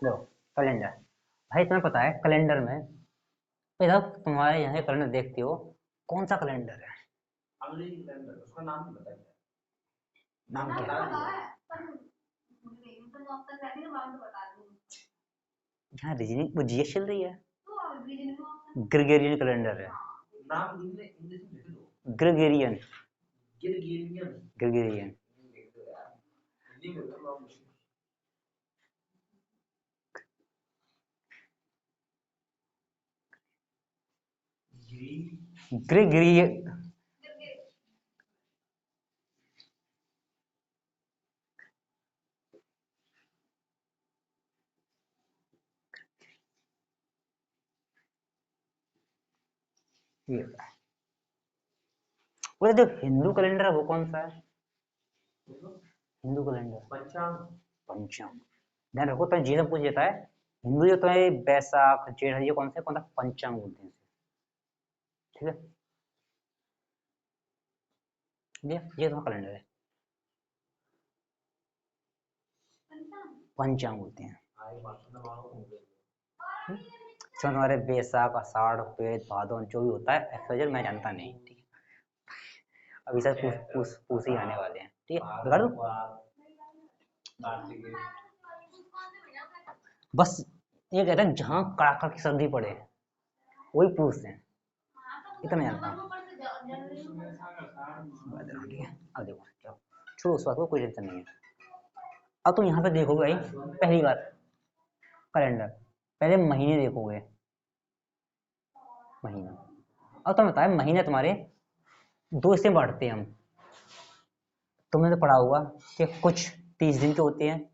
देखो कैलेंडर, भाई तुम्हें पता है कैलेंडर में, इधर तुम्हारे यहाँ कैलेंडर देखते हो, कौन सा कैलेंडर है? अंग्रेजी कैलेंडर, उसका नाम नहीं पता क्या नाम क्या है? यहाँ रीजनिंग वो जीएस चल रही है। ग्रेगोरियन कैलेंडर है। नाम इंग्लिश में लिख दो। ग्रेगोरियन। गिरगिरियन। ग्रेगोरियन। हिंदी में तो नाम ग्रेगोरियन। ये वो जो हिंदू कैलेंडर है वो कौन सा है? हिंदू कैलेंडर पंचांग। पंचांग। ध्यान रखो, तो जी सब पूछ देता है। हिंदू जो तो है बैसाख जेठ, ये कौन सा पंचांग बोलते हैं इसे। ठीक है, ये तो कैलेंडर है, पंचांग बोलते हैं। इसमें तुम्हारे बैसाख आषाढ़ पेट भादौन जो भी होता है एक्सवाइजेड मैं जानता नहीं, ठीक है। अभी सर पूछ ही आने वाले हैं, ठीक है, बता दूं? बस ये कहते हैं जहाँ कड़ाका की सर्दी पड़े वही पूछते हैं, इतना जानता हूँ। ठीक है, अब देखो क्या, छोड़ो उस बात को, कोई टेंशन नहीं है। अब तुम यहाँ पे देखोगे भाई, पहली बात कैलेंडर, पहले महीने देखोगे, महीना। अब तुम्हें बताया महीने तुम्हारे दो हिस्से में बांटते हैं हम। तुमने तो पढ़ा होगा कि कुछ 30 दिन के होते हैं,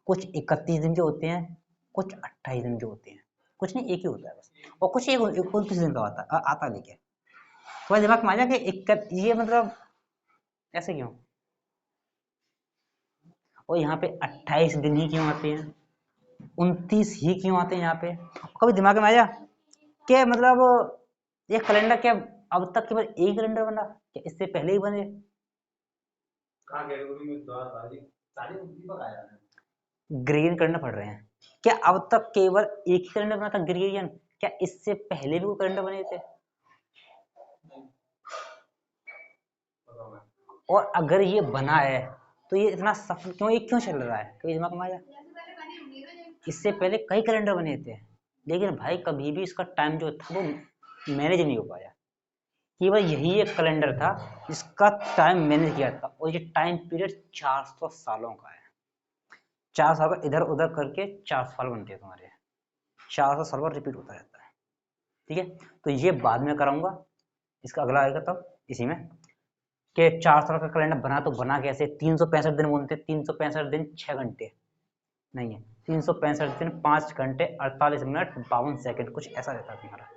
कुछ 31 दिन के होते हैं, कुछ 28 दिन के होते हैं, कुछ नहीं एक ही होता है बस, और कुछ एक 29 दिन का आता लेके। तुम्हारे दिमाग में आ जाए कि ये मतलब ऐसे क्यों, और यहाँ पे 28 दिन ही क्यों आते हैं, 29 ही क्यों आते हैं यहाँ पे? कभी दिमाग में आया कि मतलब ये कैलेंडर क्या अब तक केवल एक कैलेंडर बना, क्या इससे पहले ही बने? कहाँ कैटेगरी में द्वार बाजी सारी दीपक आया है। ग्रेगोरियन कैलेंडर पढ़ रहे हैं, क्या अब तक केवल एक ही कैलेंडर बना था ग्रेगोरियन? क्या इससे पहले भी वो कैलेंडर बने थे? और अगर ये बना है तो ये इतना सफल क्यों, ये क्यों चल रहा है, कभी दिमाग में आया? इससे पहले कई कैलेंडर बने थे, लेकिन भाई कभी भी इसका टाइम जो था वो मैनेज नहीं हो पाया। केवल यही एक कैलेंडर था जिसका टाइम मैनेज किया था, और ये टाइम पीरियड 400 सालों का है। 4 साल का इधर उधर करके 4 साल बनते हैं तुम्हारे, 400 साल बाद रिपीट होता रहता है। ठीक है, तो ये बाद में कराऊंगा, इसका अगला आएगा तब इसी में, कि 4 साल का कैलेंडर बना तो बना कैसे? 365 दिन बोलते, 365 दिन 6 घंटे नहीं है, 365 दिन 5 घंटे 48 मिनट 52 सेकंड, कुछ ऐसा रहता है तुम्हारा।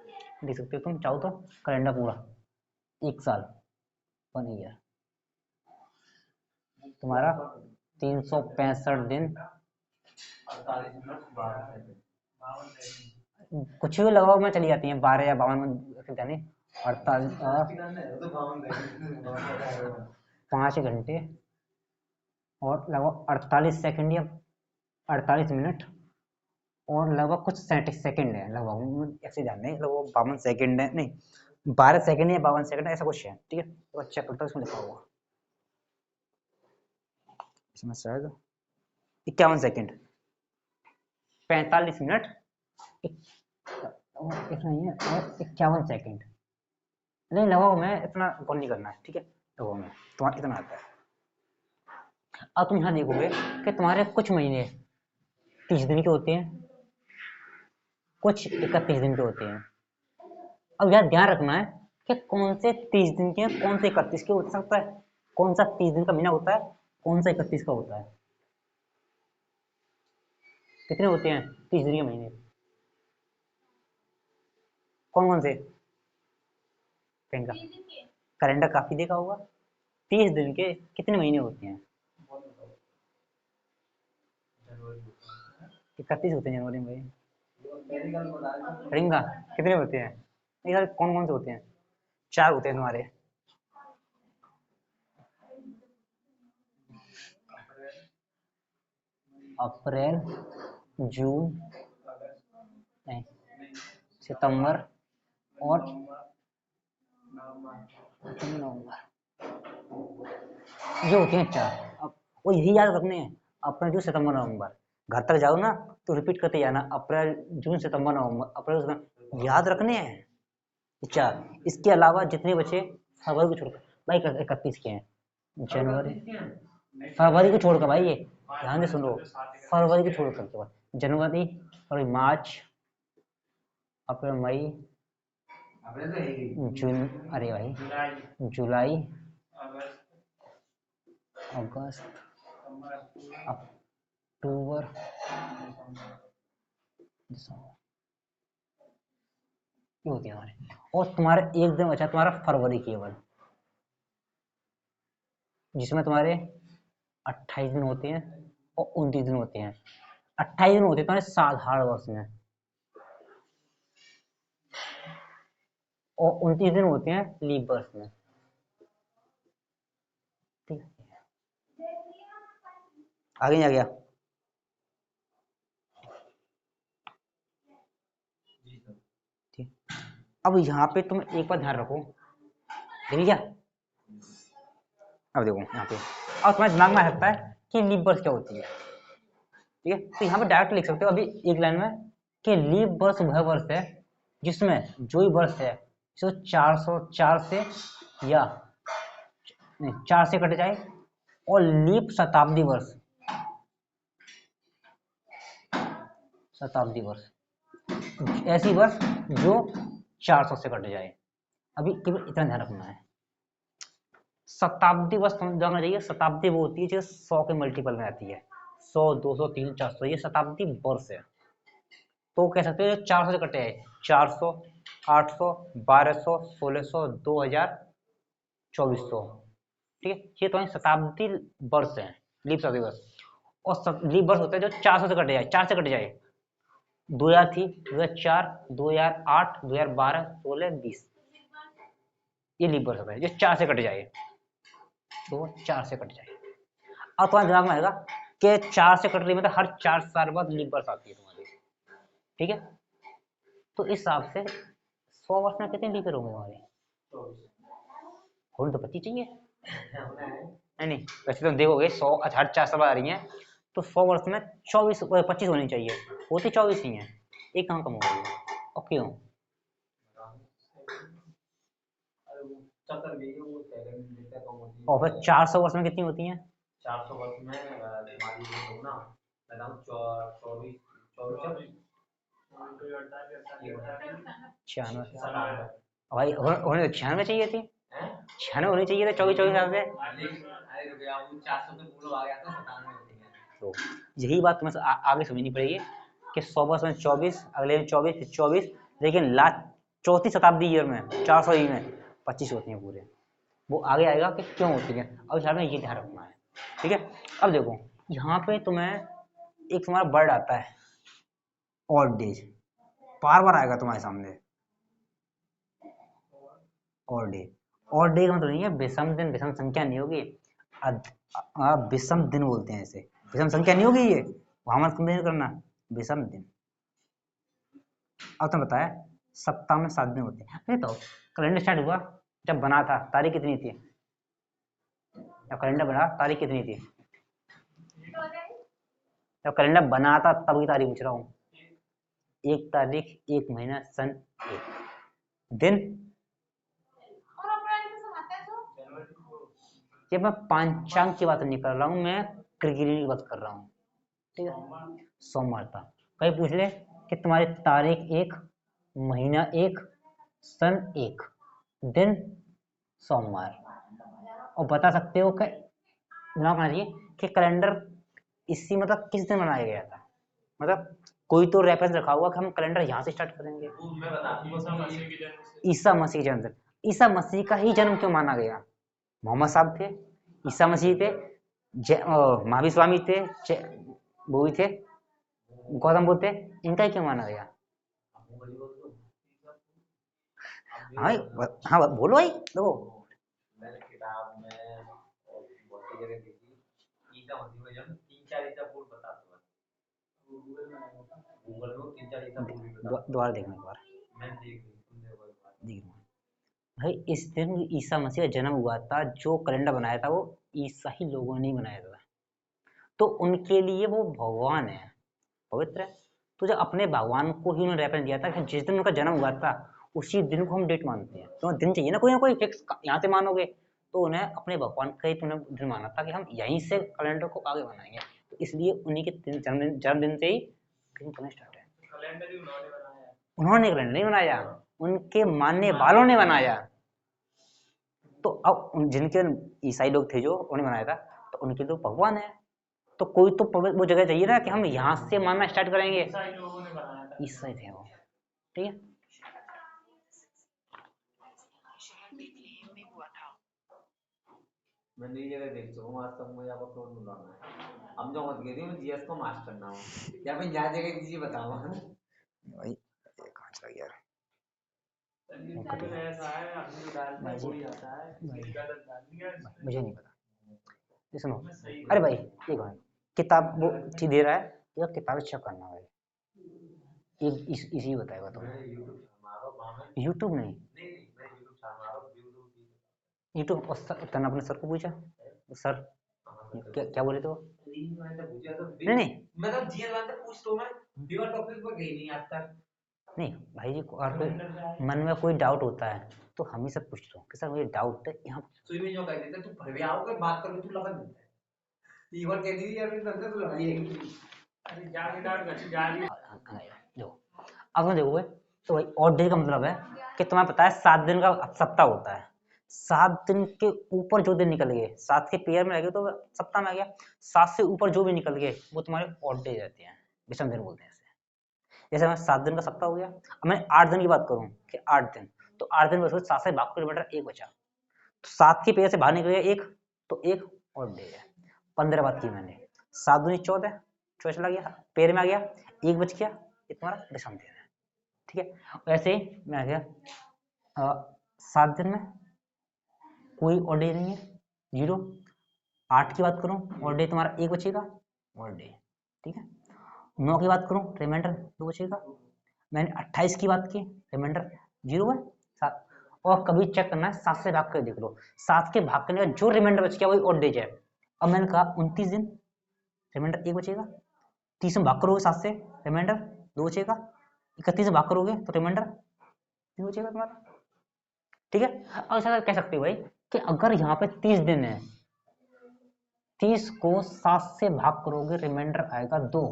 देख सकते हो तुम चाहो तो कैलेंडर पूरा 1 साल 1 ईयर तुम्हारा 365 दिन 48 मिनट 12 सेकंड कुछ भी लगाओ में चली जाती है, 12 या 52 जाने, 48 5 घंटे और लगभग 48 सेकंड या 48 मिनट और लगभग कुछ 37 सेकंड है, लगभग ऐसे जानना है, लगभग 52 सेकंड है, नहीं 12 सेकंड या 52 सेकंड ऐसा कुछ है। ठीक है, तो चेक करता हूँ इसमें लिखा हुआ, इसमें शायद 51 सेकंड 45 मिनट नहीं है और 51 सेकंड, नहीं लगभग में इतना गौर नहीं करना है, ठीक है, लगभग में तुम्हारा इतना आता है। अब तुम यहाँ देखोगे कि तुम्हारे कुछ महीने 30 दिन के होते हैं, कुछ 31 दिन के होते हैं। अब यार ध्यान रखना है कि कौन से 30 दिन के हैं, कौन से 31 के हो सकता है, कौन सा 30 दिन का महीना होता है, कौन सा 31 का होता है। कितने होते हैं 30 दिन के महीने, कौन कौन से? प्रियंका कैलेंडर काफी देखा होगा, 30 दिन के कितने महीने होते हैं? 31 होते हैं जनवरी में। प्रियंका कितने होते हैं? नहीं यार कौन कौन से होते हैं? 4 होते हैं तुम्हारे, अप्रैल जून, नहीं, सितंबर और नवंबर, ये होते हैं 4। अब वो यही याद रखने हैं, अप्रैल जून सितंबर नवंबर। घर तक जाओ ना तो रिपीट करते जाना, अप्रैल जून सितंबर नवंबर, अप्रैल सितंबर, याद रखने हैं 4। इसके अलावा जितने बचे फरवरी को छोड़कर, भाई 31 के हैं, जनवरी, फरवरी को छोड़कर भाई, ये ध्यान से सुनो, फरवरी को छोड़कर के बाद जनवरी और मार्च, अप्रैल, मई, जून, अरे भाई, जुलाई, अगस्त, अक्टूबर, दिसंबर, ये होती है हमारे। और तुम्हारे एक दिन बचा तुम्हारा फरवरी केवल, जिसमें तुम्हारे 28 दिन होते हैं और 29 दिन होते हैं। 28 दिन होते हैं तुम्हारे साधारण वर्ष में और 29 दिन होते हैं लीप वर्ष में। ठीक, आगे नहीं आ गया? ठीक, अब यहाँ पे तुम एक बार ध्यान रखो, ठीक है? अब देखो यहाँ पे, अब तुम्हारे दिमाग में आ सकता है कि लीप वर्ष क्या होती है, ठीक है? तो यहाँ पे डायरेक्ट लिख सकते हो अभी एक लाइन में कि लीप वर्ष वह वर्ष है जिसमें जो ही वर्ष है जो 404 से या नहीं 4 से कट जाए, और लीप शताब्दी वर्ष, शताब्दी वर्ष ऐसी वर्ष जो 400 से कट जाए। अभी केवल इतना ध्यान रखना है, शताब्दी वर्ष समझना चाहिए। शताब्दी वो होती है जो 100 के मल्टीपल में आती है, 100, 200, 300, 400, ये शताब्दी वर्ष है। तो कह सकते हो 400 से कटे हैं, 400, 800, 1200, 1600, 2000, 2400, ठीक है? ये तो शताब्दी वर्ष है, लीप शताब्दी वर्ष। और लीप वर्ष होता है जो 400 से कट जाए, 4 से कट जाए। 2000 थी, 2004, 2008, 2012, 16, 20, ये लीप वर्ष होता है जो 4 से कट जाए, तो 4 से कट जाए। अब तुम्हारे दिमाग में आएगा कि 4 से कट रही मतलब हर 4 साल बाद लीप वर्ष आती है तुम्हारी, ठीक है? तो इस हिसाब से 100 वर्ष में कितने लीप ईयर होंगे हमारे? होने तो 25 चाहिए, नहीं वैसे तुम देखोगे 100 हर 4 साल बाद आ रही हैं, तो 100 वर्ष में 25 होनी चाहिए, होती 24 ही है, एक कहाँ कम हो गई है? और क्यों? और फिर 400 वर्ष में कितनी होती हैं? 400 वर्ष में तुम्हारी ये हो ना, मैं बताऊं 24, 24, 96, भाई होने तो 96 चाहिए थी, 96 होनी चाहिए था 24 साल से। अरे रुपया वो 400 पे पूरा आ गया था 97 होती है। तो यही बात तुम्हें आगे समझनी पड़ेगी कि 100 वर्ष में 24, अगले में 24, फिर 24, लेकिन लास्ट चौथी शताब्दी ईयर में 400 ई में 25 होती हैं पूरे। वो आगे आएगा कि क्यों होती है, अब ध्यान में ये ध्यान रखना है, ठीक है? अब देखो यहाँ पे तुम्हें एक तुम्हारा वर्ड आता है ऑड डेज, बार बार आएगा तुम्हारे सामने, ऑड डे। ऑड डे का मतलब नहीं है विषम दिन, विषम संख्या नहीं होगी, विषम दिन बोलते हैं इसे, विषम संख्या नहीं होगी ये, वहां मत कंपेयर करना, विषम दिन। अब तुम बताया सप्ताह में 7 दिन होते हैं, नहीं तो कैलेंडर स्टार्ट हुआ जब बना था, तारीख कितनी थी? जब कैलेंडर बना तारीख कितनी थी? जब कैलेंडर बना था तब की तारीख पूछ रहा हूँ, 1 तारीख, 1 महीना, सन 1 दिन। ये मैं पांचांग की बात नहीं कर रहा हूँ, मैं ग्रेगोरियन की बात कर रहा हूँ, ठीक है? सोमवार था, कहीं पूछ ले कि तुम्हारी तारीख 1, महीना 1, सन 1, दिन सोमवार, और बता सकते हो कि दिमाग में आना चाहिए कि कैलेंडर इसी मतलब किस दिन बनाया गया था, मतलब कोई तो रेफरेंस रखा हुआ कि हम कैलेंडर यहाँ से स्टार्ट करेंगे। मैं बता ईसा मसीह के जन्म, ईसा मसीह का ही जन्म क्यों माना गया? मोहम्मद साहब थे, ईसा मसीह थे, महावीर स्वामी थे, वो भी थे, गौतम बुद्ध थे, इनका ही क्यों माना गया? हाँ हाँ बोलो भाई, देखो मैंने किताब में और बहुत सी जगह देखी, ईसा मसीह का जन्म 3-4 ईसा पूर्व बता दो। गूगल में 3-4 ईसा पूर्व भी बता। दोबारा देखना एक बार, मैं देख रही तुम देखो एक बार। देख रहा हूँ। भाई इस दिन ईसा मसीह का जन्म हुआ था, जो कैलेंडर बनाया था वो ईसाई लोगों ने ही बनाया था, तो उनके लिए वो भगवान है, पवित्र है। तो जब अपने भगवान को ही उन्होंने रेफरेंस दिया था कि जिस दिन उनका जन्म हुआ था उसी दिन को हम डेट मानते हैं, तो दिन चाहिए ना कोई फिक्स, यहाँ से मानोगे तो उन्हें अपने भगवान का ही उन्हें दिन माना था कि हम यहीं से कैलेंडर को आगे बनाएंगे, तो इसलिए उन्हीं के जन्मदिन से ही दिन स्टार्ट है। कैलेंडर ही उन्होंने बनाया, उन्होंने कैलेंडर नहीं बनाया, उनके मानने वालों ने बनाया। तो अब जिनके ईसाई लोग थे जो उन्होंने बनाया था, तो उनके तो भगवान है, तो कोई तो वो जगह चाहिए ना कि हम यहाँ से मानना स्टार्ट करेंगे। ईसाई लोगों ने बनाया था, ईसाई थे वो, ठीक है। मैं नई जगह देख चुका हूँ, आज तक मुझे आपको फ्लोर बुलाना है। अब जो मत गई मैं जीएस को मास्टर करना हूँ या मैं जहाँ जगह किसी बताऊँ भाई ये कहाँ चला गया यार, ऐसा है अपनी जो डालते हैं वही आता है, भाई गलत डाल दिया इसमें। मुझे नहीं पता, ये सुनो। सही अरे भाई ये कौन किताब वो ठीक दे रहा है, ये किताब चेक करना भाई, ये इसी बताएगा तो। मैं यूट्यूब मारो मामे यूट्यूब नहीं, नहीं मैं यूट्यूब मारो यूट्यूब की यूट्यूब तने अपने सर को पूछा, सर क्या बोले तो मैंने पूछा तो नहीं नहीं मैं तो जीएस वाले से पूछ तो मैं बिना टॉपिक पर गई नहीं आज तक। नहीं भाई जी, और कोई मन में कोई डाउट होता है तो हम ही सब पूछते हो कि सर मुझे डाउट है यहाँ। सुई में जो कह देते तू भरवे आओगे बात करो तू लगा देता है ईवन कह दी यार मैं तू लगाइएगी। अरे जाके डाउट कर जाके देखो अब मैं देखोगे तो भाई ऑड डे का मतलब है कि तुम्हें पता है 7 दिन का सप्ताह होता है, 7 दिन के ऊपर जो दिन निकल गए 7 के पेयर में लगे तो सप्ताह में आ गया, 7 से ऊपर जो भी निकल गए वो तुम्हारे ऑड डे रहते हैं, विषम दिन बोलते हैं इसे। जैसे मैं 7 दिन का सप्ताह हो गया, अब मैं 8 दिन की बात करूँ कि 8 दिन, तो 8 दिन बचे 7 से भाग किलोमीटर एक बचा, तो 7 के पेयर से बाहर निकल गया एक, तो एक ऑड डे है। 15 बात की मैंने, 7 दूनी 14, 14 चला गया पेड़ में आ गया, एक बच गया, ये तुम्हारा विषम दिन है, ठीक है। वैसे ही मैं आ गया 7 दिन में कोई ऑड डे नहीं है, 0। 8 की बात करूँ ऑड डे तुम्हारा एक बचेगा, ऑड डे, ठीक है। 9 की बात करूँ रिमाइंडर 2 बचेगा, मैंने 28 की बात की रिमाइंडर 0 है 7, और कभी चेक करना है 7 से भाग कर देख लो, 7 के भाग करने का जो रिमाइंडर बच गया वही ऑड डे है। अब मैंने कहा 29 दिन रिमाइंडर 1 बचेगा, 30 में भाग करोगे 7 से रिमाइंडर 2 बचेगा, 31 में भाग करोगे तो रिमाइंडर 3 बचेगा तुम्हारा, ठीक है। अब ऐसा कह सकते हो भाई कि अगर यहाँ पे 30 दिन है, 30 को 7 से भाग करोगे रिमाइंडर आएगा 2,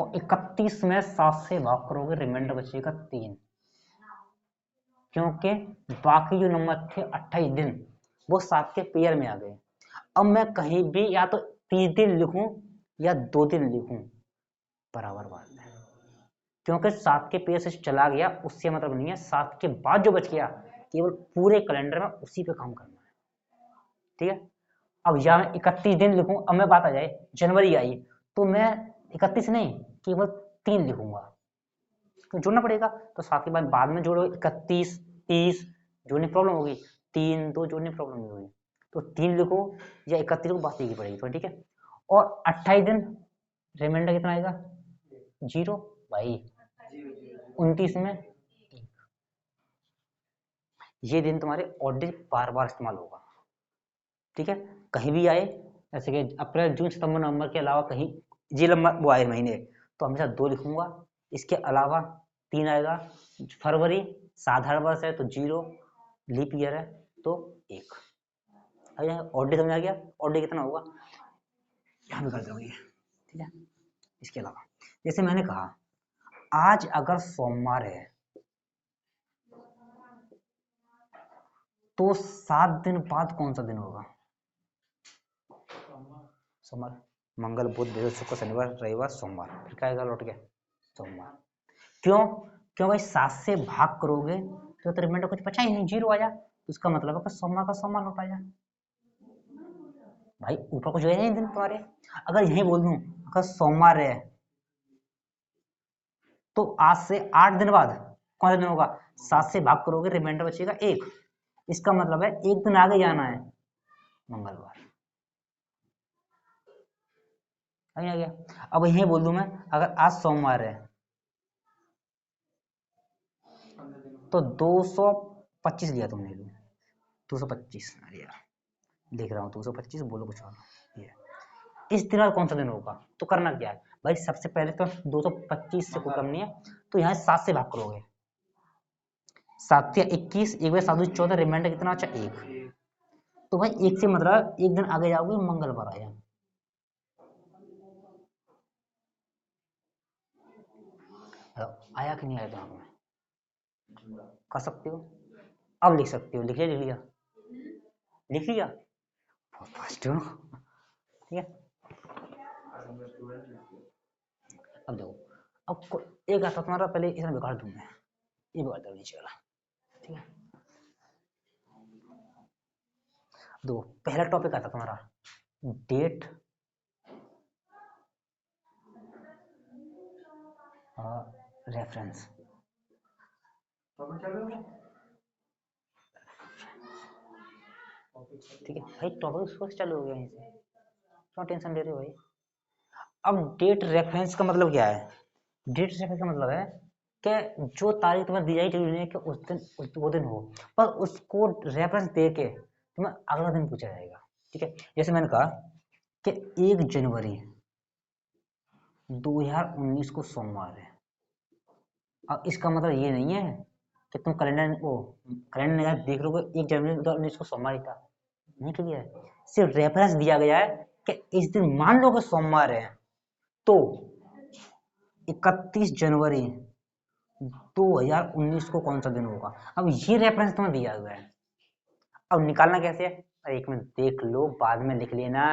और 31 में 7 से भाग करोगे रिमाइंडर बचेगा 3, क्योंकि बाकी जो नंबर थे 28 दिन वो 7 के पेयर में आ गए। अब मैं कहीं भी या तो 30 दिन लिखूं या 2 दिन लिखूं बराबर बात है, क्योंकि 7 के पेयर से चला गया उससे मतलब नहीं है, 7 के बाद जो बच गया केवल पूरे कैलेंडर में उसी पे काम करना है, ठीक है। अब यहाँ मैं 31 दिन लिखूं, अब मैं बात आ जाए जनवरी आई तो मैं 31 नहीं केवल 3 लिखूंगा, तो जोड़ना पड़ेगा, तो 7 के बाद में जोड़ो 31 30 जोड़ने प्रॉब्लम होगी, 3 2 जोड़ने प्रॉब्लम नहीं होगी, तो 3 लिखो या 31 को बात लिखनी पड़ेगी तो, ठीक है। और 28 दिन रिमाइंडर कितना आएगा 0 भाई, 29 में ये दिन तुम्हारे ऑड डे बार बार इस्तेमाल होगा, ठीक है। कहीं भी आए जैसे कि अप्रैल जून सितंबर नवंबर के अलावा कहीं ये लंबा वो आए महीने तो हमेशा 2 लिखूंगा, इसके अलावा 3 आएगा, फरवरी साधारण वर्ष है तो 0, लीप ईयर है तो 1। ऑड डे समझ आ गया, ऑड डे कितना होगा यहाँ भी कर दोगे, ठीक है। इसके अलावा जैसे मैंने कहा आज अगर सोमवार है तो 7 दिन बाद कौन सा दिन होगा, सोमवार, मंगल बुध बृहस्पति शुक्र शनिवार रविवार सोमवार, फिर क्या आएगा लौट के सोमवार, क्यों क्यों भाई 7 से भाग करोगे तो रिमाइंडर कुछ बचा ही नहीं, 0 आया, तो इसका मतलब है कि सोमवार का सोमवार लौट आया भाई, ऊपर कुछ है नहीं दिन तुम्हारे। अगर यही बोल दूं अगर सोमवार है तो आज से 8 दिन बाद कौन सा दिन होगा, 7 से भाग करोगे रिमाइंडर बचेगा 1, इसका मतलब है एक दिन आगे जाना है मंगलवार, अभी आ गया। अब यही बोल दूं मैं, अगर आज सोमवार है तो 225 लिया तुमने, 225। अरे यार देख रहा हूँ 225, बोलो कुछ और। ये इस दिन आज कौन सा दिन होगा, तो करना क्या है भाई, सबसे पहले तो 225 से कोई कम नहीं है, तो यहाँ 7 से भाग करोगे। 7 या 21, एक बार 7 14, रिमाइंडर कितना अच्छा 1। तो भाई 1 से मतलब एक दिन आगे जाओगे, मंगलवार आया। आया कि नहीं आया दिमाग में, कर सकते हो। अब लिख सकते हो, लिख लिया, लिख लिया, लिख लिया, बहुत फास्ट हो। ठीक है, अब देखो, अब एक आता तुम्हारा, पहले इसमें बिगाड़ दूं मैं, ये बिगाड़ दो नीचे वाला। ठीक है, दो पहला टॉपिक आता तुम्हारा डेट रेफरेंस। ठीक है भाई, टॉपिक फर्स्ट चालू हो गया यहीं से, क्यों टेंशन ले रहे हो भाई। अब डेट रेफरेंस का मतलब क्या है, डेट रेफरेंस का मतलब है कि जो तारीख तुम्हें दी जाएगी जरूरी नहीं कि उस दिन वो दिन हो, पर उसको रेफरेंस दे के तुम्हें अगला दिन पूछा जाएगा। ठीक है, जैसे मैंने कहा कि 1 जनवरी 2019 को सोमवार है। अब इसका मतलब ये नहीं है कि तुम कैलेंडर निकाल देख लो 1 जनवरी 2019 को सोमवार ही था, नहीं क्लियर है। सिर्फ रेफरेंस दिया गया है कि इस दिन मान लो कि सोमवार है, तो 31 जनवरी 2019 को कौन सा दिन होगा। अब ये रेफरेंस तुम्हें दिया हुआ है, अब निकालना कैसे है, अरे एक मिनट देख लो, बाद में लिख लेना,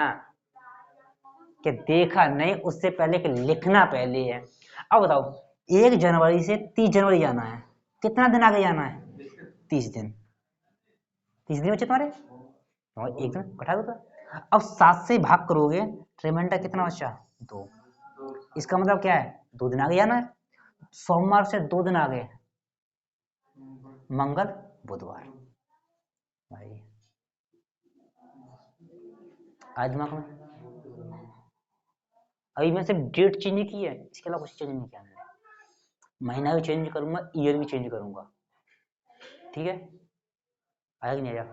कि देखा नहीं उससे पहले कि लिखना पहले है। अब बताओ 1 जनवरी से 30 जनवरी जाना है, कितना दिन आगे जाना है, 30 दिन। 30 दिन बचे तुम्हारे, और एक दिन घटा दो। अब 7 से भाग करोगे, रिमाइंडर कितना बचा, 2। इसका मतलब क्या है, 2 दिन आगे जाना है, सोमवार से 2 दिन आगे, मंगल बुधवार। भाई आज दिमाग में, अभी मैं सिर्फ डेट चेंज की है, इसके अलावा कुछ चेंज नहीं किया मैंने। महीना भी चेंज करूंगा, ईयर भी चेंज करूंगा। ठीक है, आया कि नहीं आया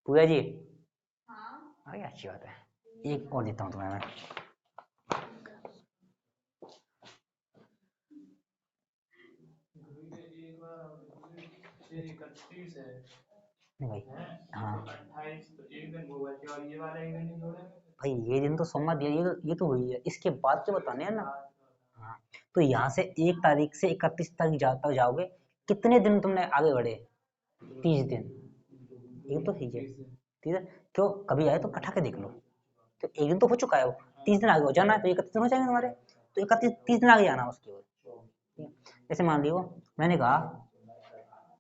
पूजा जी, आ गया, अच्छी बात है। एक और देता हूँ तुम्हें मैं, नहीं भाई, हाँ भाई ये दिन तो सोमवार दिया, ये तो हुई है, इसके बाद के बताने हैं ना। हाँ, तो यहाँ से 1 तारीख से 31 तारीख तक जाओगे, कितने दिन तुमने आगे बढ़े, 30 दिन। ये तो ठीक है, ठीक है, क्यों कभी आए तो कटा के देख लो, तो एक दिन तो हो चुका है वो, 30 दिन आगे हो जाना है, तो 31 दिन हो जाएंगे तुम्हारे, तो 31 30 दिन आगे जाना उसकी ओर। ठीक है? जैसे मान लियो मैंने कहा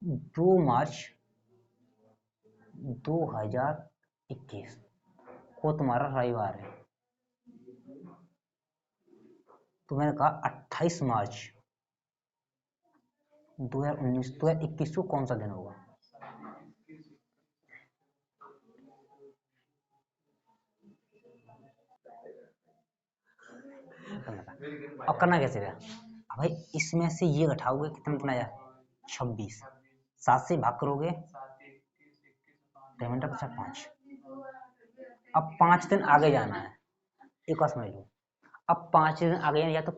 2 मार्च 2021 को तुम्हारा रविवार है, तो मैंने कहा 28 मार्च 2021 को कौन सा दिन होगा। अब करना कैसे है, अब भाई इसमें से ये घटाओगे, कितना आया, 26। 7 से भाग करोगे, पेमेंट बचा 5। अब 5 दिन आगे जाना है, एक और समझ लो, अब 5 दिन आगे या तो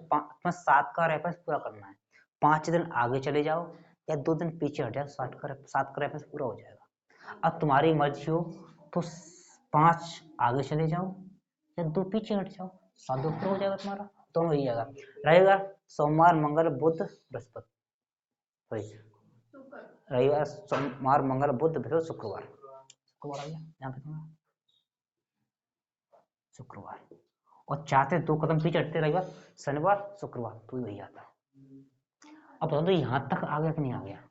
7 का रेफरेंस पूरा करना है, 5 दिन आगे चले जाओ या 2 दिन पीछे हट जाओ, 7 का रेफरेंस पूरा हो जाएगा। अब तुम्हारी मर्जी हो तो 5 आगे चले जाओ या 2 पीछे हट जाओ, 7 2 पूरा हो जाएगा तुम्हारा, दोनों ही जाएगा। रहेगा सोमवार मंगल बुध बृहस्पति, रविवार सोमवार मंगल बुध बृहस्पति शुक्रवार, शुक्रवार आ गया यहाँ पे तुम्हारा, शुक्रवार। और चाहते 2 कदम पीछे हटते, रविवार शनिवार शुक्रवार, तो वही आता। अब बताओ तो यहाँ तक आ गया कि नहीं आ गया,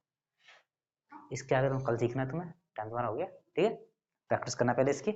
इसके आगे तुम कल सीखना है, तुम्हें टाइम तुम्हारा हो गया। ठीक है, प्रैक्टिस करना पहले इसकी।